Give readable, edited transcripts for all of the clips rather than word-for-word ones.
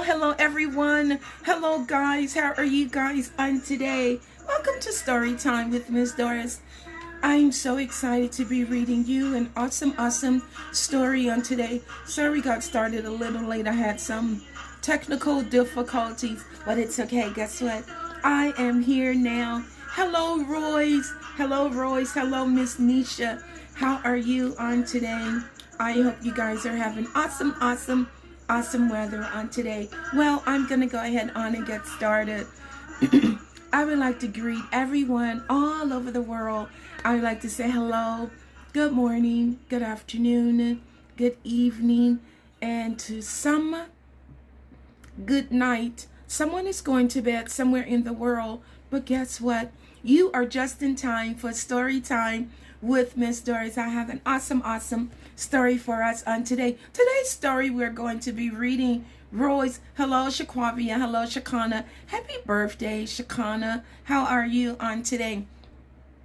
Hello everyone. Hello guys. How are you guys on today? Welcome to Storytime with Miss Doris. I'm so excited to be reading you an awesome story on today. Sorry we got started a little late. I had some technical difficulties, but it's okay. Guess what? I am here now. Hello Royce. Hello Royce. Hello Miss Nisha. How are you on today? I hope you guys are having awesome weather on today. Well, I'm gonna go ahead on and get started. I would like to greet everyone all over the world. I would like to say hello, good morning, good afternoon, good evening, and to some, good night. Someone is going to bed somewhere in the world, but guess what? You are just in time for story time with Miss Doris. I have an awesome story for us on today. Today's story we're going to be reading Royce. Hello Shaquavia. Hello Shakana. Happy birthday Shakana. How are you on today?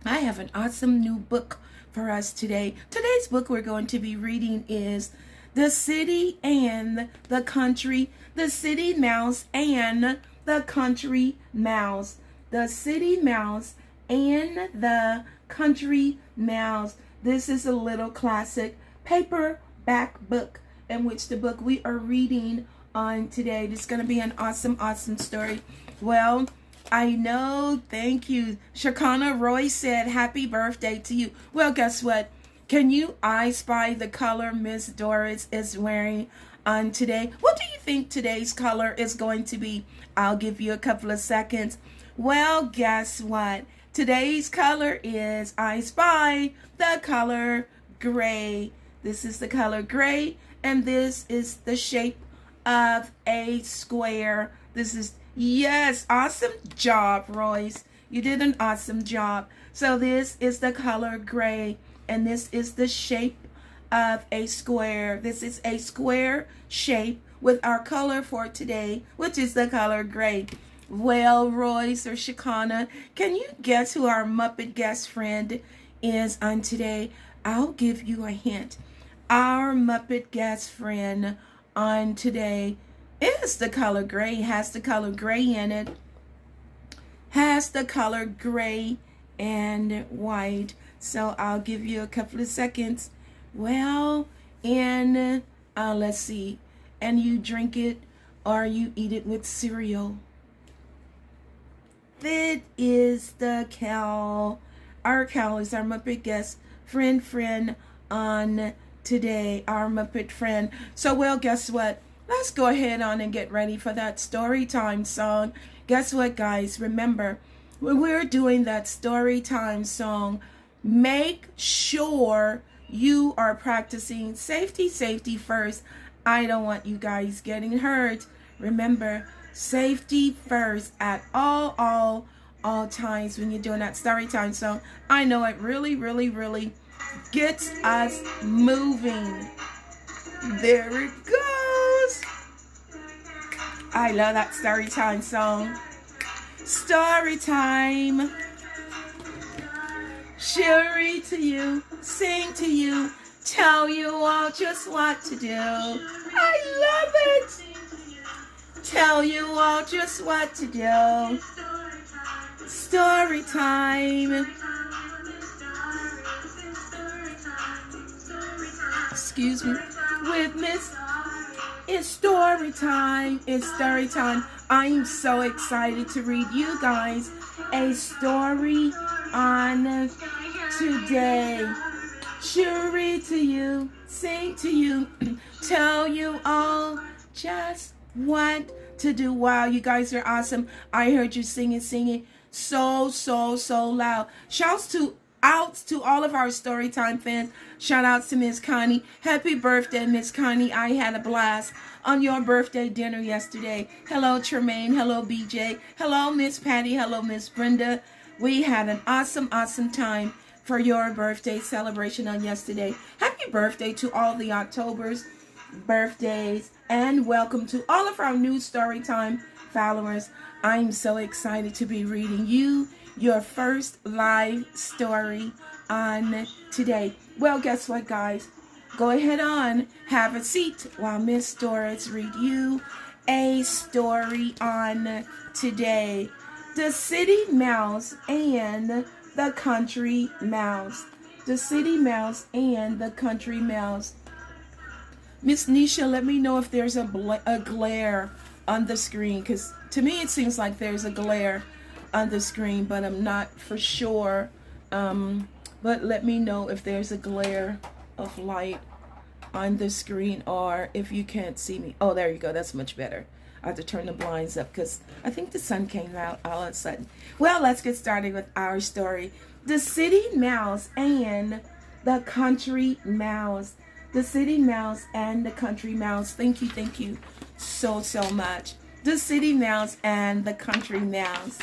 I have an awesome new book for us today. Today's book we're going to be reading is The City and the Country. The City Mouse and the Country Mouse. The City Mouse and the Country Mouse. This is a little classic paperback book in which the book we are reading on today. This is going to be an awesome story. Well, I know. Thank you. Shakana Roy said happy birthday to you. Well, guess what? Can you eye spy the color Miss Doris is wearing on today? What do you think today's color is going to be? I'll give you a couple of seconds. Well, guess what? Today's color is, I spy the color gray. This is the color gray, and this is the shape of a square. This is, yes, awesome job, Royce. You did an awesome job. So this is the color gray, and this is the shape of a square. This is a square shape with our color for today, which is the color gray. Well, Royce or Shakana, can you guess who our Muppet guest friend is on today? I'll give you a hint. Our Muppet guest friend on today is the color gray, has the color gray in it, has the color gray and white. So I'll give you a couple of seconds. Well, and let's see, and you drink it or you eat it with cereal. That is the cow. Our cow is our Muppet guest friend on today. Our Muppet friend. So, well, guess what? Let's go ahead on and get ready for that story time song. Guess what, guys? Remember, when we're doing that story time song, make sure you are practicing safety first. I don't want you guys getting hurt. Remember, safety first at all times when you're doing that story time song. I know it really gets us moving. There it goes. I love that story time song. Story time. She'll read to you, sing to you, tell you all just what to do. I love it. Tell you all just what to do. Story time. Excuse me. With Miss. It's story time. It's story time. I'm so excited to read you guys a story on today. She'll read to you, sing to you, tell you all just what to do. Wow, you guys are awesome. I heard you singing so loud. Shouts to all of our Storytime fans. Shout outs to Miss Connie. Happy birthday, Miss Connie. I had a blast on your birthday dinner yesterday. Hello, Tremaine. Hello, BJ. Hello, Miss Patty. Hello, Miss Brenda. We had an awesome time for your birthday celebration on yesterday. Happy birthday to all the October's birthdays, and welcome to all of our new Storytime followers. I'm so excited to be reading you your first live story on today. Well, guess what, guys? Go ahead on, have a seat while Miss Doris read you a story on today. The City Mouse and the Country Mouse. The City Mouse and the Country Mouse. Miss Nisha, let me know if there's a glare on the screen, because to me it seems like there's a glare on the screen, but I'm not for sure. But let me know if there's a glare of light on the screen, or if you can't see me. Oh, there you go. That's much better. I have to turn the blinds up because I think the sun came out all of a sudden. Well, let's get started with our story. The City Mouse and the Country Mouse. The City Mouse and the Country Mouse. Thank you so much. The City Mouse and the Country Mouse.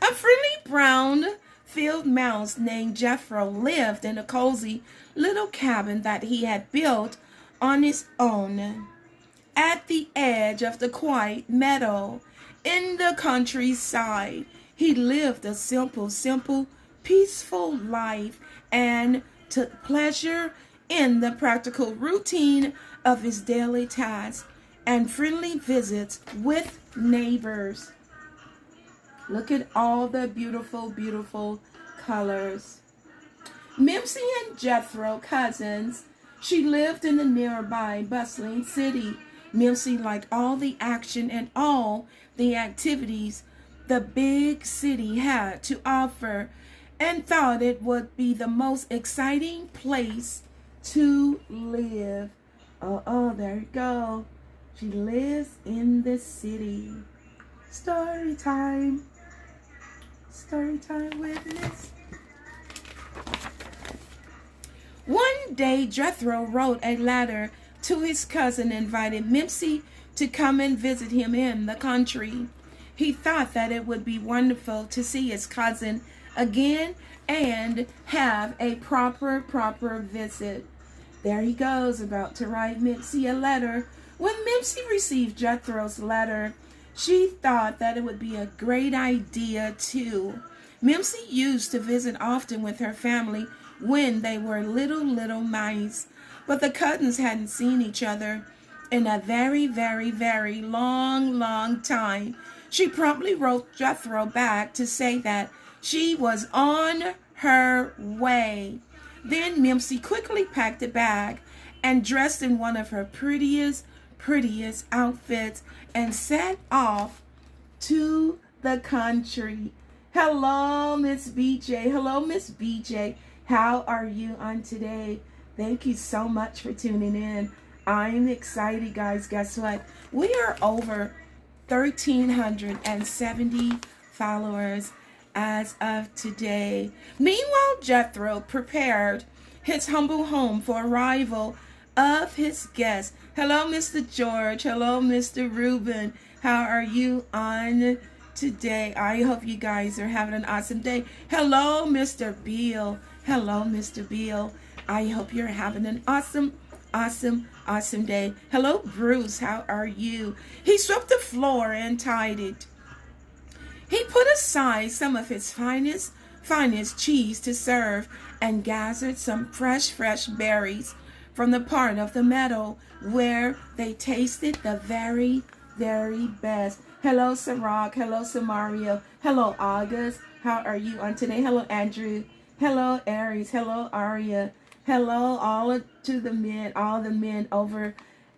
A friendly brown field mouse named Jethro lived in a cozy little cabin that he had built on his own at the edge of the quiet meadow in the countryside. He lived a simple, peaceful life and took pleasure in the practical routine of his daily tasks and friendly visits with neighbors. Look at all the beautiful colors. Mimsy and Jethro, cousins. She lived in the nearby bustling city. Mimsy liked all the action and all the activities the big city had to offer and thought it would be the most exciting place to live. Oh, there you go. She lives in the city. Story time. Story time with Miss. One day, Jethro wrote a letter to his cousin and invited Mimsy to come and visit him in the country. He thought that it would be wonderful to see his cousin again and have a proper visit. There he goes, about to write Mimsy a letter. When Mimsy received Jethro's letter, she thought that it would be a great idea too. Mimsy used to visit often with her family when they were little mice, but the cousins hadn't seen each other in a very long time. She promptly wrote Jethro back to say that she was on her way. Then Mimsy quickly packed a bag and dressed in one of her prettiest outfits and set off to the country. Hello, Miss BJ. Hello, Miss BJ. How are you on today? Thank you so much for tuning in. I'm excited, guys. Guess what? We are over 1,370 followers as of today. Meanwhile, Jethro prepared his humble home for arrival of his guests. Hello, Mr. George. Hello, Mr. Ruben. How are you on today? I hope you guys are having an awesome day. Hello, Mr. Beal. Hello, Mr. Beal. I hope you're having an awesome day. Hello, Bruce. How are you? He swept the floor and tidied. He put aside some of his finest cheese to serve and gathered some fresh berries from the part of the meadow where they tasted the very best. Hello, Sarak. Hello, Samario. Hello, August. How are you on today? Hello, Andrew. Hello, Aries. Hello, Aria. Hello, all the men over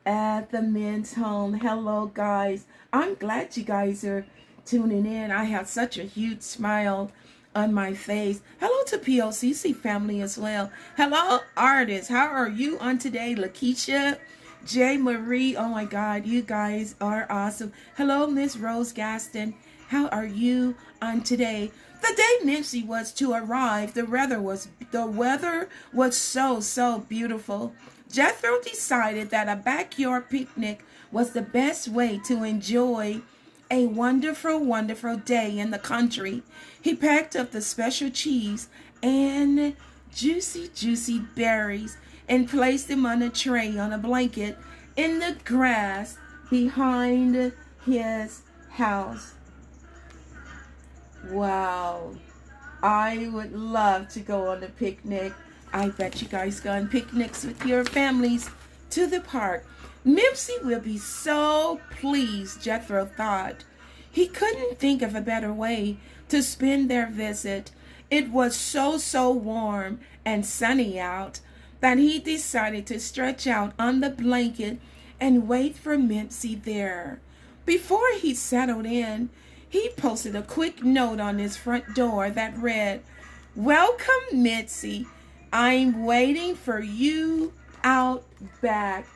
at the men's home. Hello, guys. I'm glad you guys are tuning in. I have such a huge smile on my face. Hello to POCC family as well. Hello, artists. How are you on today? Lakeisha, J. Marie. Oh my God, you guys are awesome. Hello, Miss Rose Gaston. How are you on today? The day Mimsy was to arrive, the weather was so beautiful. Jethro decided that a backyard picnic was the best way to enjoy a wonderful day in the country. He packed up the special cheese and juicy berries and placed them on a tray on a blanket in the grass behind his house. Wow, I would love to go on a picnic. I bet you guys go on picnics with your families to the park. Mimsy will be so pleased, Jethro thought. He couldn't think of a better way to spend their visit. It was so warm and sunny out that he decided to stretch out on the blanket and wait for Mimsy there. Before he settled in, he posted a quick note on his front door that read, "Welcome, Mitzi. I'm waiting for you out back."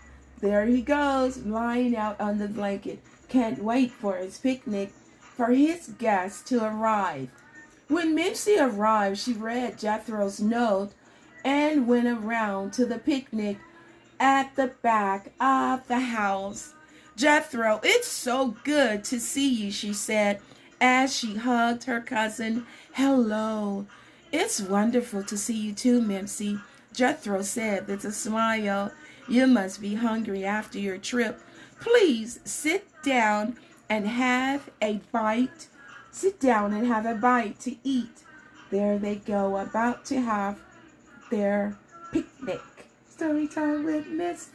There he goes, lying out on the blanket. Can't wait for his picnic, for his guests to arrive. When Mimsy arrived, she read Jethro's note and went around to the picnic at the back of the house. "Jethro, it's so good to see you," she said as she hugged her cousin. "Hello. It's wonderful to see you too, Mimsy," Jethro said with a smile. "You must be hungry after your trip. Please sit down and have a bite. Sit down and have a bite to eat." There they go, about to have their picnic. Story time with Miss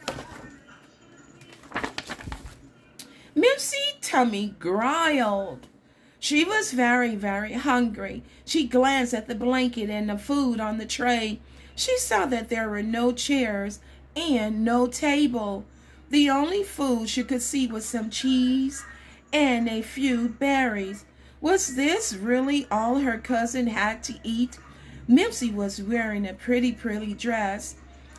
Mimsy tummy growled. She was very hungry. She glanced at the blanket and the food on the tray. She saw that there were no chairs and no table. The only food she could see was some cheese and a few berries. Was this really all her cousin had to eat? Mimsy was wearing a pretty dress.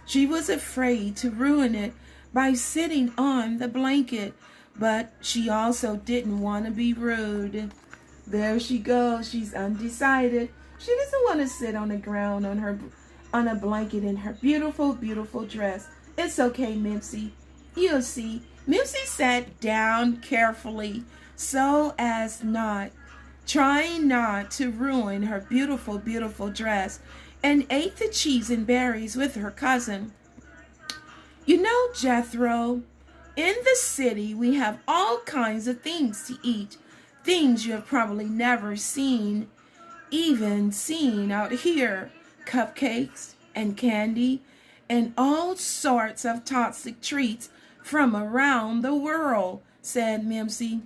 She was afraid to ruin it by sitting on the blanket, but she also didn't want to be rude. There she goes. She's undecided. She doesn't want to sit on the ground on a blanket in her beautiful dress. "It's okay, Mimsy. You'll see." Mimsy sat down carefully so as trying not to ruin her beautiful dress, and ate the cheese and berries with her cousin. "You know, Jethro, in the city we have all kinds of things to eat. Things you have probably never even seen out here. Cupcakes and candy and all sorts of toxic treats from around the world," said Mimsy.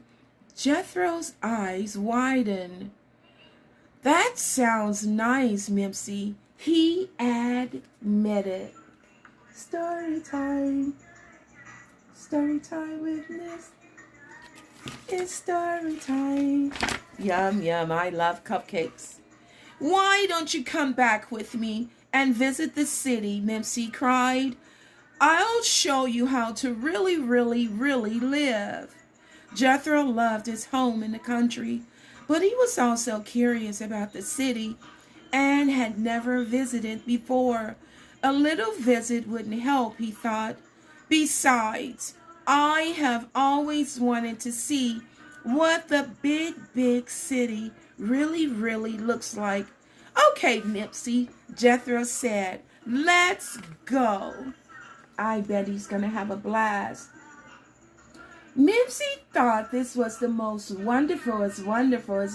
Jethro's eyes widened. "That sounds nice, Mimsy," he admitted. Story time with Miss. It's story time. Yum, I love cupcakes. "Why don't you come back with me and visit the city?" Mimsy cried. "I'll show you how to really live." Jethro loved his home in the country, but he was also curious about the city and had never visited before. A little visit wouldn't help, he thought. Besides, I have always wanted to see what the big city really looks like. "Okay, Mimsy," Jethro said. "Let's go." I bet he's going to have a blast. Mimsy thought this was the most wonderful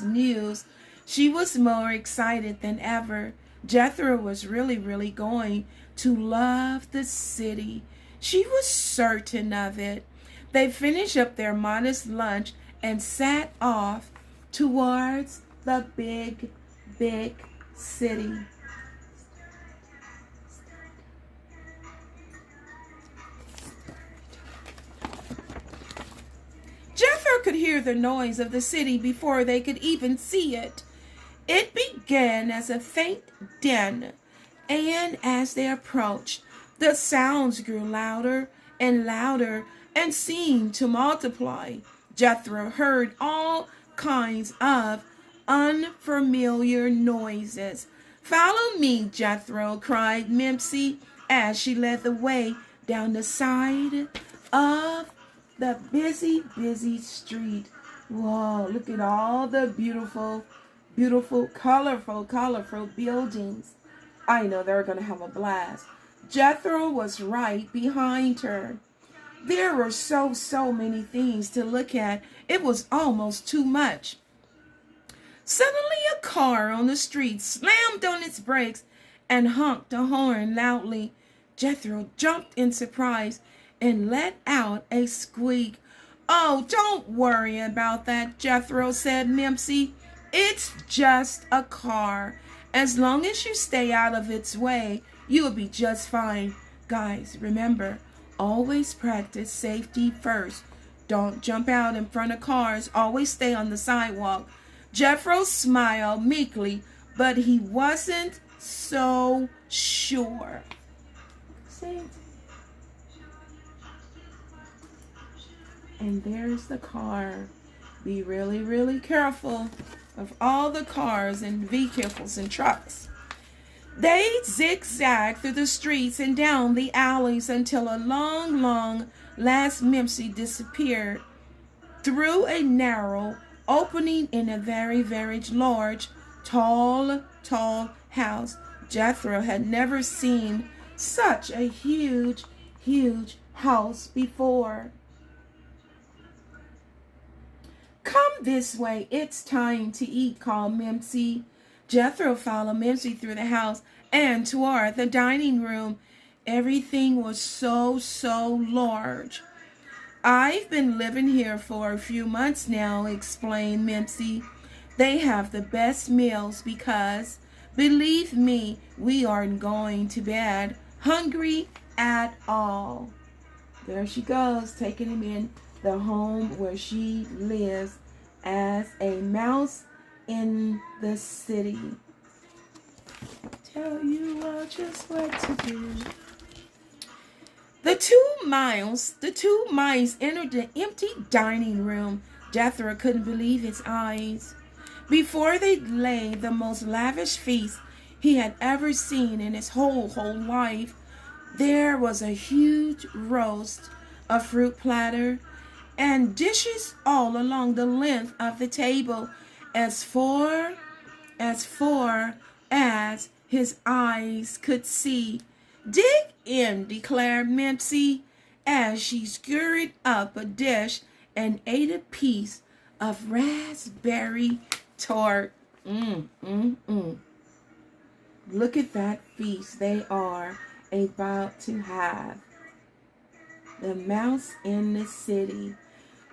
news. She was more excited than ever. Jethro was really going to love the city. She was certain of it. They finished up their modest lunch and sat off towards the big city. Jethro could hear the noise of the city before they could even see it. It began as a faint din, and as they approached, the sounds grew louder and seemed to multiply. Jethro heard all kinds of unfamiliar noises. "Follow me, Jethro," cried Mimsy as she led the way down the side of the busy street. Whoa, look at all the beautiful, colorful buildings. I know they're going to have a blast. Jethro was right behind her. There were so many things to look at. It was almost too much. Suddenly a car on the street slammed on its brakes and honked a horn loudly. Jethro jumped in surprise and let out a squeak. "Oh, don't worry about that, Jethro," said Mimsy. "It's just a car. As long as you stay out of its way, you'll be just fine." Guys, remember, always practice safety first. Don't jump out in front of cars. Always stay on the sidewalk. Jethro smiled meekly, but he wasn't so sure. And there's the car. Be really, really careful of all the cars and vehicles and trucks. They zigzagged through the streets and down the alleys until a long last Mimsy disappeared through a narrow opening in a very, very large, tall house. Jethro had never seen such a huge house before. "Come this way, it's time to eat," called Mimsy. Jethro followed Mimsy through the house and toward the dining room. Everything was so large. "I've been living here for a few months now," explained Mimsy. "They have the best meals because, believe me, we aren't going to bed hungry at all." There she goes, taking him in the home where she lives as a mouse in the city. Tell you all just what to do. The two mice entered the empty dining room. Jethro couldn't believe his eyes. Before they laid the most lavish feast he had ever seen in his whole life, there was a huge roast, a fruit platter, and dishes all along the length of the table, as far as his eyes could see. "Dig in," declared Mimsy, as she scurried up a dish and ate a piece of raspberry tart. Look at that feast they are about to have. The mouse in the city.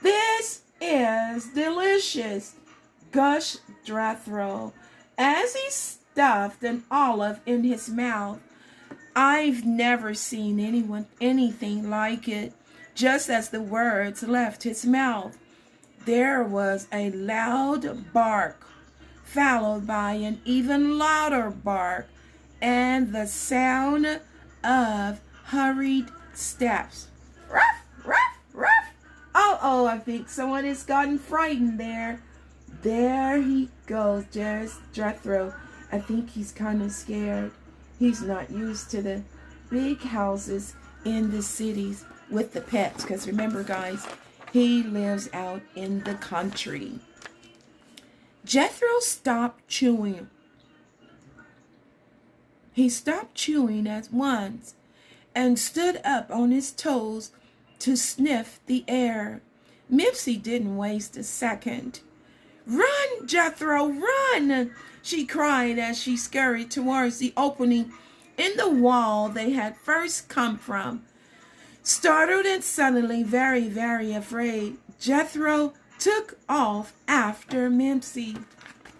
"This is delicious," gushed Jethro as he stuffed an olive in his mouth. "I've never seen anything like it." Just as the words left his mouth, there was a loud bark, followed by an even louder bark, and the sound of hurried steps. "Ruff, ruff, ruff." Oh, I think someone has gotten frightened there. There he goes, Jethro. I think he's kind of scared. He's not used to the big houses in the cities with the pets. Because remember, guys, he lives out in the country. Jethro stopped chewing. He stopped chewing at once and stood up on his toes to sniff the air. Mimsy didn't waste a second. "Run, Jethro, run!" she cried as she scurried towards the opening in the wall they had first come from. Startled and suddenly very, very afraid, Jethro took off after Mimsy.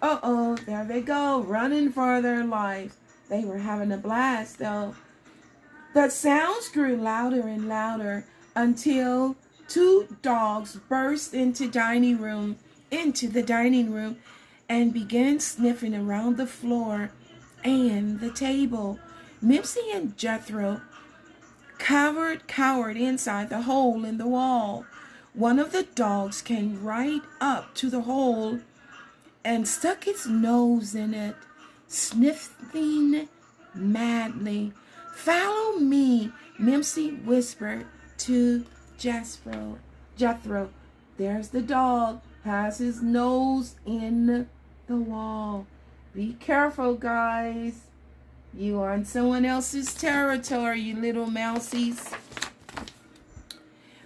There they go, running for their lives. They were having a blast, though. The sounds grew louder and louder until two dogs burst into the dining room and began sniffing around the floor and the table. Mimsy and Jethro cowered inside the hole in the wall. One of the dogs came right up to the hole and stuck its nose in it, sniffing madly. "Follow me," Mimsy whispered to Jethro. There's the dog, has his nose in the wall. Be careful, guys. You are in someone else's territory, you little mousies.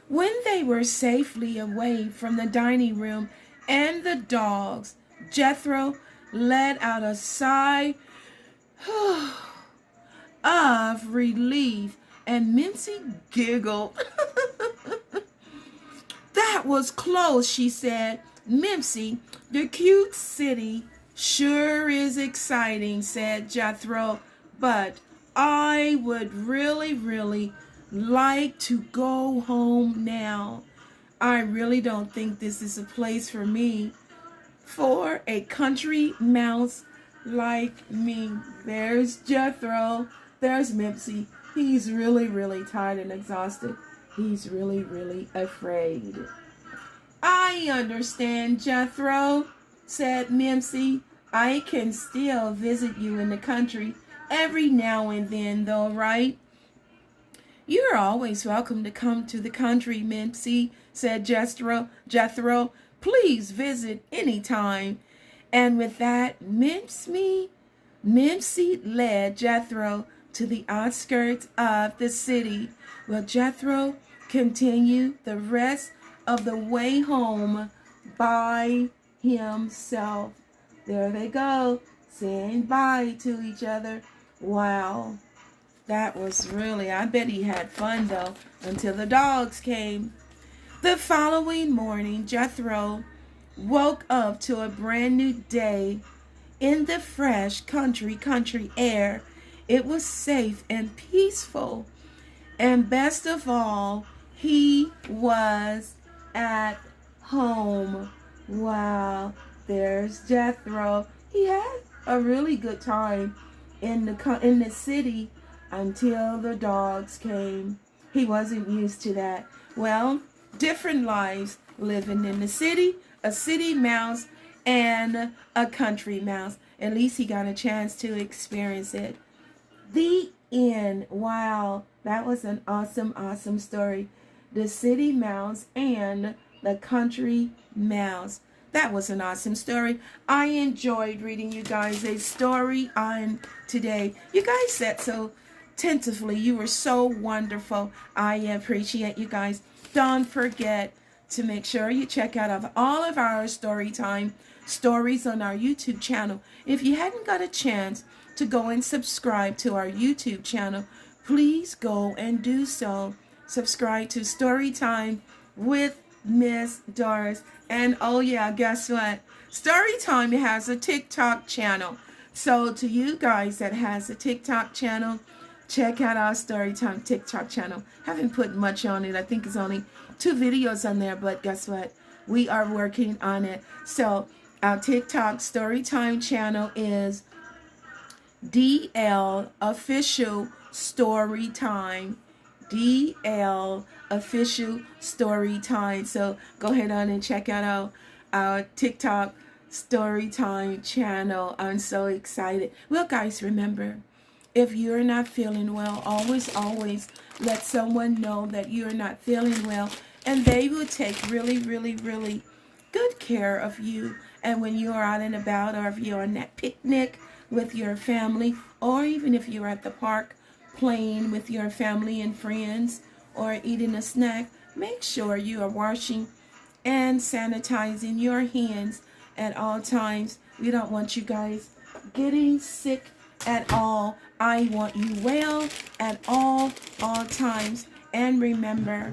When they were safely away from the dining room and the dogs, Jethro let out a sigh of relief And Mincy giggled. That was close, she said. Mimsy, the cute city sure is exciting, said Jethro, but I would really like to go home now. I really don't think this is a place for me, for a country mouse like me. There's Jethro. There's Mimsy. He's really tired and exhausted. He's really afraid. I understand, Jethro, said Mimsy. I can still visit you in the country every now and then, though, right? You're always welcome to come to the country, Mimsy, said Jethro. Please visit any time. And with that, Mimsy led Jethro to the outskirts of the city, where Jethro continued the rest of the way home by himself. There they go, saying bye to each other. Wow, that was really, I bet he had fun though, until the dogs came. The following morning, Jethro woke up to a brand new day in the fresh country air. It was safe and peaceful. And best of all, he was at home. Wow, there's Jethro. He had a really good time in the city until the dogs came. He wasn't used to that. Well, different lives, living in the city, a city mouse and a country mouse. At least he got a chance to experience it. The end. Wow, that was an awesome story. The city mouse and the country mouse. That was an awesome story. I enjoyed reading you guys a story on today. You guys said so attentively. You were so wonderful. I appreciate you guys. Don't forget to make sure you check out all of our Storytime stories on our YouTube channel. If you hadn't got a chance to go and subscribe to our YouTube channel, please go and do so. Subscribe to Storytime with Miss Doris. And oh yeah, guess what? Storytime has a TikTok channel. So to you guys that has a TikTok channel, check out our Storytime TikTok channel. Haven't put much on it. I think it's only 2 videos on there, but guess what? We are working on it. So our TikTok Storytime channel is DL Official Storytime. DL Official Storytime. So go ahead on and check out our TikTok Storytime channel. I'm so excited. Well, guys, remember, if you're not feeling well, always let someone know that you're not feeling well, and they will take really good care of you. And when you're out and about, or if you're on that picnic with your family, or even if you're at the park playing with your family and friends, or eating a snack, make sure you are washing and sanitizing your hands at all times. We don't want you guys getting sick at all. I want you well at all times. And remember,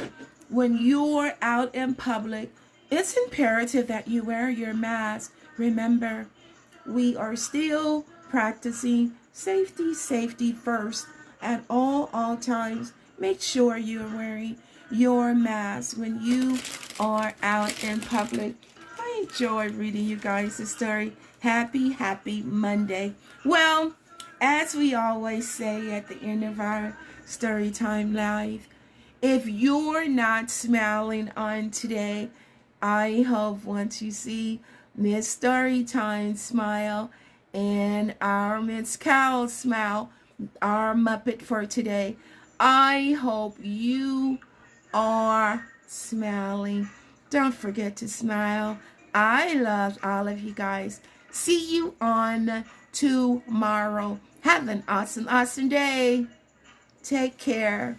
when you're out in public, it's imperative that you wear your mask. Remember, we are still practicing safety first at all times. Make sure you're wearing your mask when you are out in public. I enjoy reading you guys a story. Happy Monday. Well, as we always say at the end of our Storytime Live, if you're not smiling on today, I hope once you see Miss Storytime smile and our Miss Cow smile, our Muppet for today, I hope you are smiling. Don't forget to smile. I love all of you guys. See you on tomorrow. Have an awesome day. Take care.